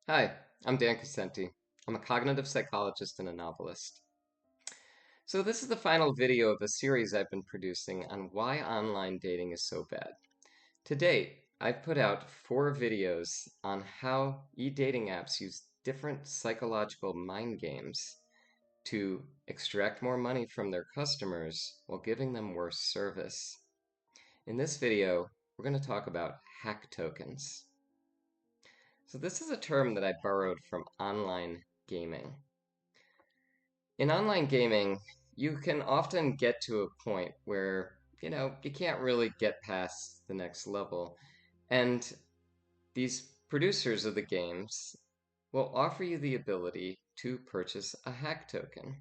Hi, I'm Dan Cosenti. I'm a cognitive psychologist and a novelist. So this is the final video of a series I've been producing on why online dating is so bad. To date, I've put out 4 videos on how e-dating apps use different psychological mind games to extract more money from their customers while giving them worse service. In this video, we're going to talk about hack tokens. So this is a term that I borrowed from online gaming. In online gaming, you can often get to a point where, you can't really get past the next level. And these producers of the games will offer you the ability to purchase a hack token.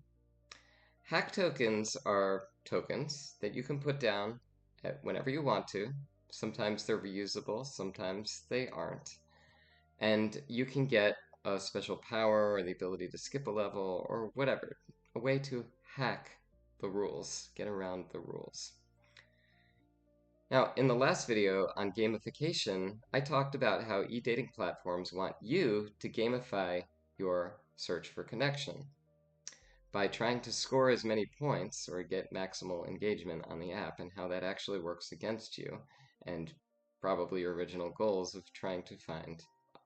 Hack tokens are tokens that you can put down at whenever you want to. Sometimes they're reusable, sometimes they aren't. And you can get a special power or the ability to skip a level or whatever, a way to hack the rules, get around the rules. Now, in the last video on gamification, I talked about how e-dating platforms want you to gamify your search for connection by trying to score as many points or get maximal engagement on the app, and how that actually works against you and probably your original goals of trying to find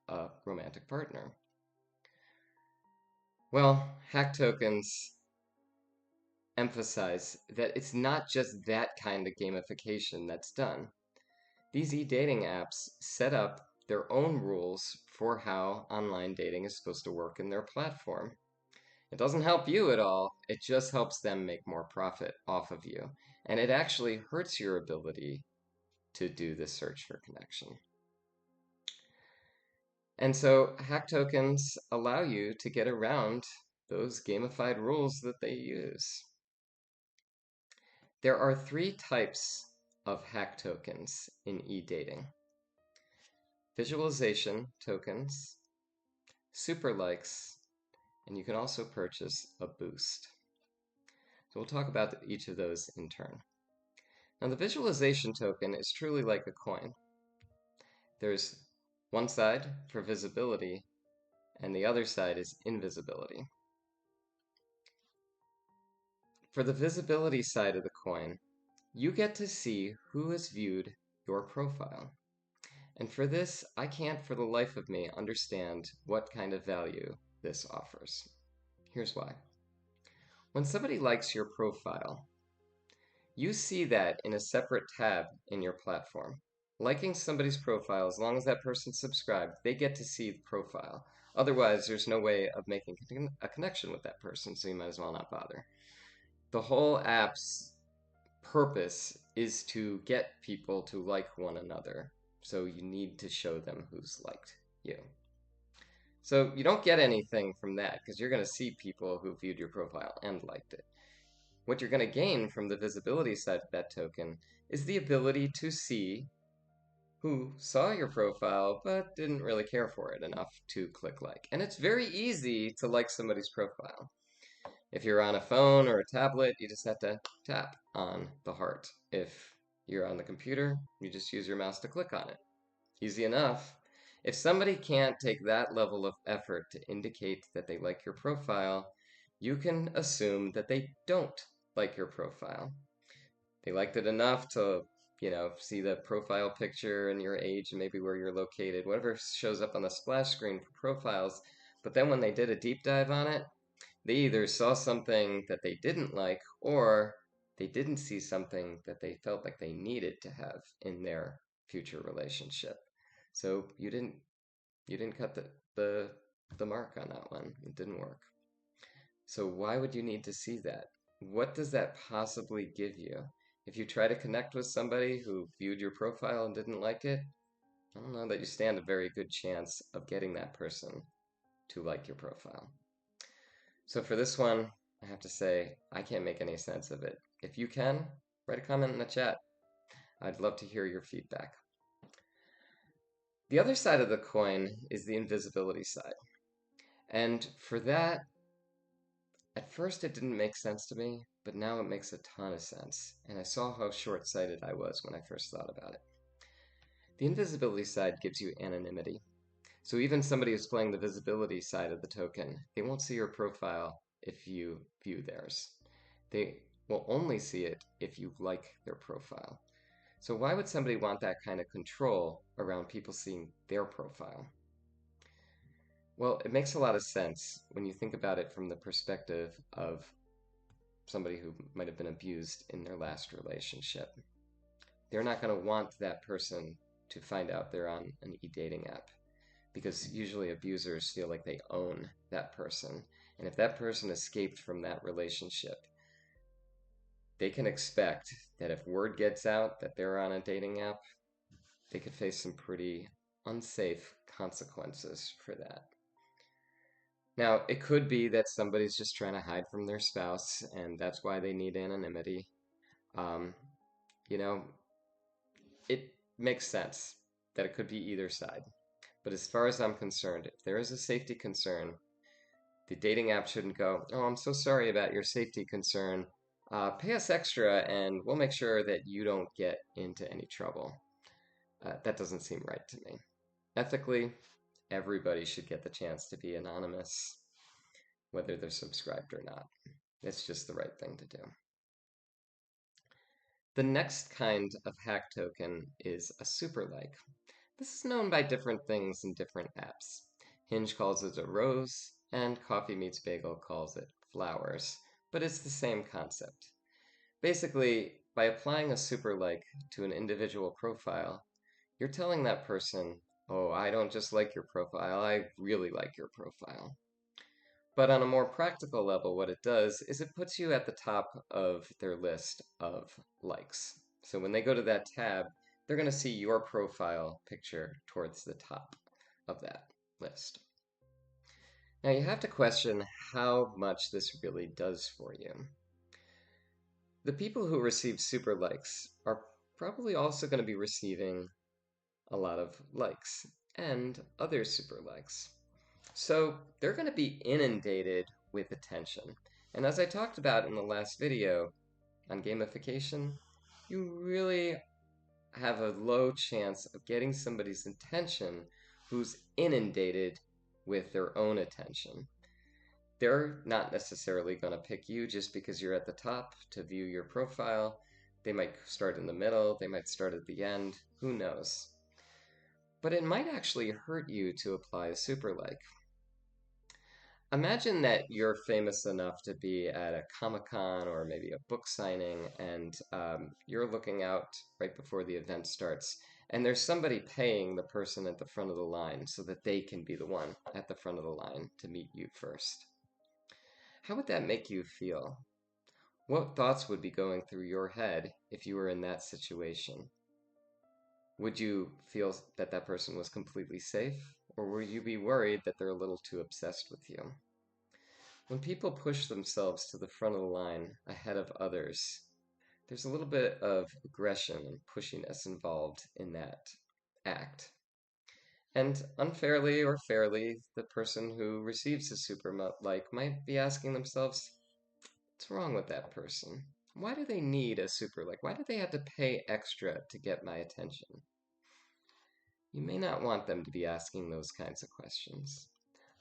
a romantic partner. Well, hack tokens emphasize that it's not just that kind of gamification that's done. These e-dating apps set up their own rules for how online dating is supposed to work in their platform. It doesn't help you at all, it just helps them make more profit off of you. And it actually hurts your ability to do this search for connection. And so hack tokens allow you to get around those gamified rules that they use. There are 3 types of hack tokens in e-dating: visualization tokens, super likes, and you can also purchase a boost. So we'll talk about each of those in turn. Now, the visualization token is truly like a coin. There's one side for visibility, and the other side is invisibility. For the visibility side of the coin, you get to see who has viewed your profile. And for this, I can't for the life of me understand what kind of value this offers. Here's why. When somebody likes your profile, you see that in a separate tab in your platform. Liking somebody's profile, as long as that person's subscribed, they get to see the profile. Otherwise, there's no way of making a connection with that person, so you might as well not bother. The whole app's purpose is to get people to like one another. So you need to show them who's liked you. So you don't get anything from that because you're going to see people who viewed your profile and liked it. What you're going to gain from the visibility side of that token is the ability to see who saw your profile but didn't really care for it enough to click like. And it's very easy to like somebody's profile. If you're on a phone or a tablet, you just have to tap on the heart. If you're on the computer, you just use your mouse to click on it. Easy enough. If somebody can't take that level of effort to indicate that they like your profile, you can assume that they don't like your profile. They liked it enough to, see the profile picture and your age and maybe where you're located, whatever shows up on the splash screen for profiles. But then when they did a deep dive on it, they either saw something that they didn't like, or they didn't see something that they felt like they needed to have in their future relationship. So you didn't cut the mark on that one. It didn't work. So why would you need to see that? What does that possibly give you? If you try to connect with somebody who viewed your profile and didn't like it, I don't know that you stand a very good chance of getting that person to like your profile. So for this one, I have to say, I can't make any sense of it. If you can, write a comment in the chat. I'd love to hear your feedback. The other side of the coin is the invisibility side. And for that, at first it didn't make sense to me, but now it makes a ton of sense. And I saw how short-sighted I was when I first thought about it. The invisibility side gives you anonymity. So even somebody who's playing the visibility side of the token, they won't see your profile if you view theirs. They will only see it if you like their profile. So why would somebody want that kind of control around people seeing their profile? Well, it makes a lot of sense when you think about it from the perspective of somebody who might have been abused in their last relationship. They're not going to want that person to find out they're on an e-dating app because usually abusers feel like they own that person. And if that person escaped from that relationship, they can expect that if word gets out that they're on a dating app, they could face some pretty unsafe consequences for that. Now, it could be that somebody's just trying to hide from their spouse, and that's why they need anonymity. Um, you know, it makes sense that it could be either side. But as far as I'm concerned, if there is a safety concern, the dating app shouldn't go, "Oh, I'm so sorry about your safety concern. Pay us extra and we'll make sure that you don't get into any trouble." That doesn't seem right to me. Ethically, everybody should get the chance to be anonymous, whether they're subscribed or not. It's just the right thing to do. The next kind of hack token is a super like. This is known by different things in different apps. Hinge calls it a rose, and Coffee Meets Bagel calls it flowers, but it's the same concept. Basically, by applying a super like to an individual profile, you're telling that person, "Oh, I don't just like your profile, I really like your profile." But on a more practical level, what it does is it puts you at the top of their list of likes. So when they go to that tab, they're going to see your profile picture towards the top of that list. Now you have to question how much this really does for you. The people who receive super likes are probably also going to be receiving a lot of likes and other super likes. So they're going to be inundated with attention. And as I talked about in the last video on gamification, you really have a low chance of getting somebody's attention who's inundated with their own attention. They're not necessarily going to pick you just because you're at the top to view your profile. They might start in the middle, they might start at the end, who knows? But it might actually hurt you to apply a super like. Imagine that you're famous enough to be at a Comic-Con or maybe a book signing, and you're looking out right before the event starts, and there's somebody paying the person at the front of the line so that they can be the one at the front of the line to meet you first. How would that make you feel? What thoughts would be going through your head if you were in that situation? Would you feel that that person was completely safe, or would you be worried that they're a little too obsessed with you? When people push themselves to the front of the line ahead of others, there's a little bit of aggression and pushiness involved in that act. And unfairly or fairly, the person who receives a super like might be asking themselves, what's wrong with that person? Why do they need a super like? Why do they have to pay extra to get my attention? You may not want them to be asking those kinds of questions.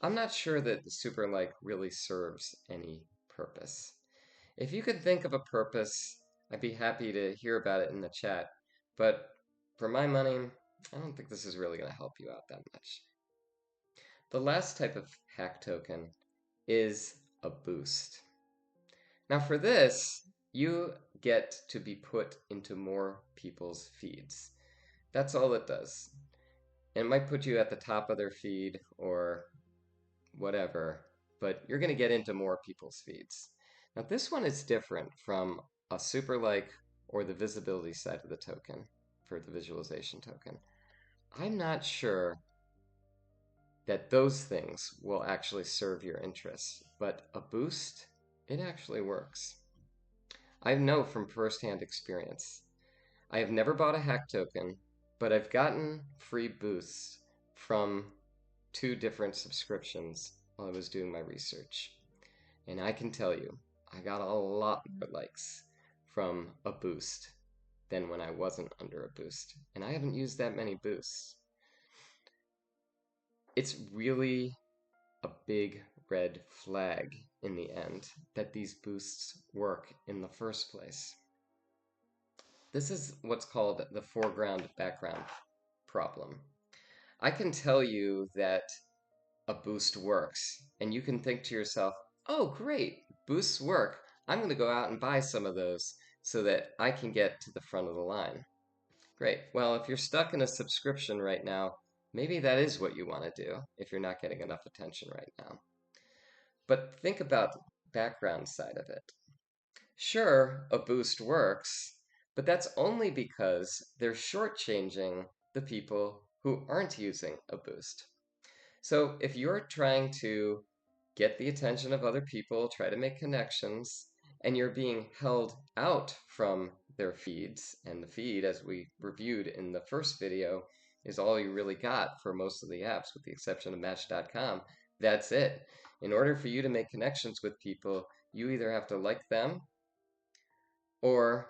I'm not sure that the super like really serves any purpose. If you could think of a purpose, I'd be happy to hear about it in the chat. But for my money, I don't think this is really going to help you out that much. The last type of hack token is a boost. Now for this, you get to be put into more people's feeds. That's all it does. And it might put you at the top of their feed or whatever, but you're going to get into more people's feeds. Now this one is different from a super like or the visibility side of the token for the visualization token. I'm not sure that those things will actually serve your interests, but a boost, it actually works. I know from firsthand experience. I have never bought a hack token, but I've gotten free boosts from 2 different subscriptions while I was doing my research. And I can tell you, I got a lot more likes from a boost than when I wasn't under a boost. And I haven't used that many boosts. it's really a big red flag in the end that these boosts work in the first place. This is what's called the foreground background problem. I can tell you that a boost works, and you can think to yourself, oh, great, boosts work. I'm going to go out and buy some of those so that I can get to the front of the line. Great. Well, if you're stuck in a subscription right now, maybe that is what you want to do if you're not getting enough attention right now. But think about the background side of it. Sure, a boost works, but that's only because they're shortchanging the people who aren't using a boost. So if you're trying to get the attention of other people, try to make connections, and you're being held out from their feeds, and the feed, as we reviewed in the first video, is all you really got for most of the apps, with the exception of Match.com. That's it. In order for you to make connections with people, you either have to like them or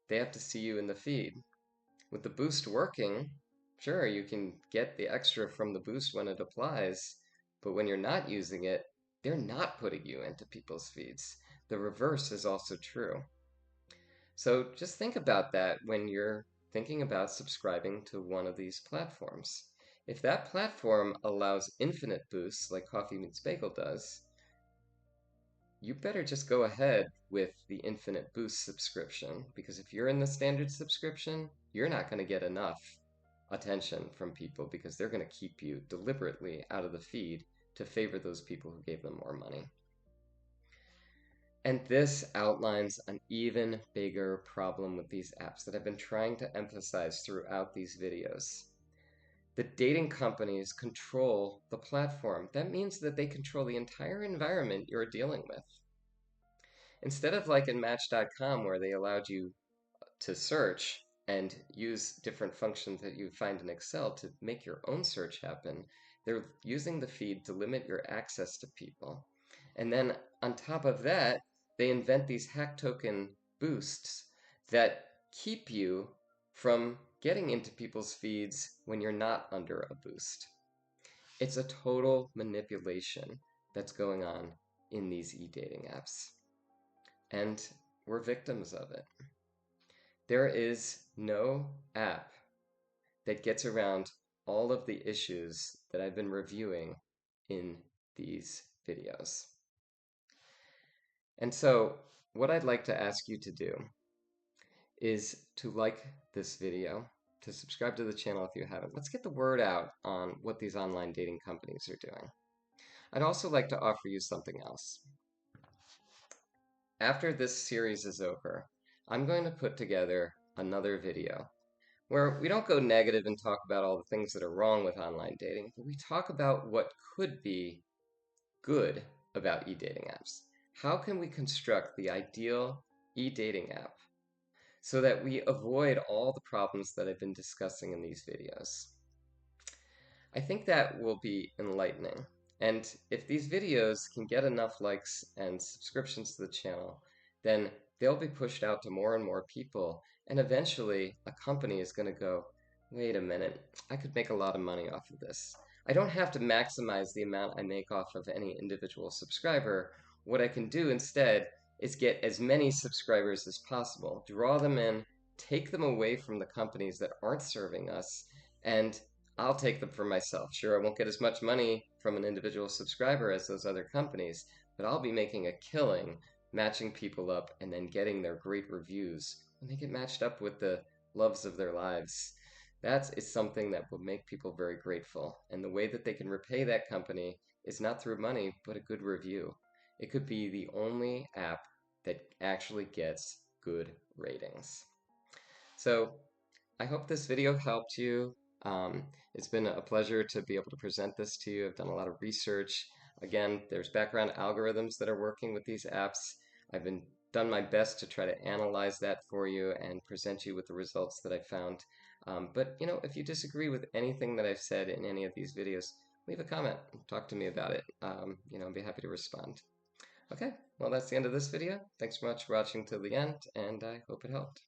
they have to see you in the feed. With the boost working, sure, you can get the extra from the boost when it applies, but when you're not using it, they're not putting you into people's feeds. The reverse is also true. So just think about that when you're thinking about subscribing to one of these platforms. If that platform allows infinite boosts like Coffee Meets Bagel does, you better just go ahead with the Infinite Boost subscription, because if you're in the standard subscription, you're not going to get enough attention from people because they're going to keep you deliberately out of the feed to favor those people who gave them more money. And this outlines an even bigger problem with these apps that I've been trying to emphasize throughout these videos. The dating companies control the platform. That means that they control the entire environment you're dealing with. Instead of like in Match.com where they allowed you to search and use different functions that you find in Excel to make your own search happen, they're using the feed to limit your access to people. And then on top of that, they invent these hack token boosts that keep you from getting into people's feeds when you're not under a boost. It's a total manipulation that's going on in these e-dating apps. And we're victims of it. There is no app that gets around all of the issues that I've been reviewing in these videos. And so what I'd like to ask you to do is to like this video, to subscribe to the channel if you haven't. Let's get the word out on what these online dating companies are doing. I'd also like to offer you something else. After this series is over, I'm going to put together another video where we don't go negative and talk about all the things that are wrong with online dating, but we talk about what could be good about e-dating apps. How can we construct the ideal e-dating app so that we avoid all the problems that I've been discussing in these videos? I think that will be enlightening. And if these videos can get enough likes and subscriptions to the channel, then they'll be pushed out to more and more people. And eventually, a company is going to go, wait a minute, I could make a lot of money off of this. I don't have to maximize the amount I make off of any individual subscriber. What I can do instead is get as many subscribers as possible, draw them in, take them away from the companies that aren't serving us, and I'll take them for myself. Sure, I won't get as much money from an individual subscriber as those other companies, but I'll be making a killing matching people up and then getting their great reviews when they get matched up with the loves of their lives. That is something that will make people very grateful. And the way that they can repay that company is not through money, but a good review. It could be the only app that actually gets good ratings. So I hope this video helped you. It's been a pleasure to be able to present this to you. I've done a lot of research. Again, there's background algorithms that are working with these apps. I've done my best to try to analyze that for you and present you with the results that I found. But if you disagree with anything that I've said in any of these videos, leave a comment. Talk to me about it. I'd be happy to respond. Okay, well, that's the end of this video. Thanks so much for watching till the end, and I hope it helped.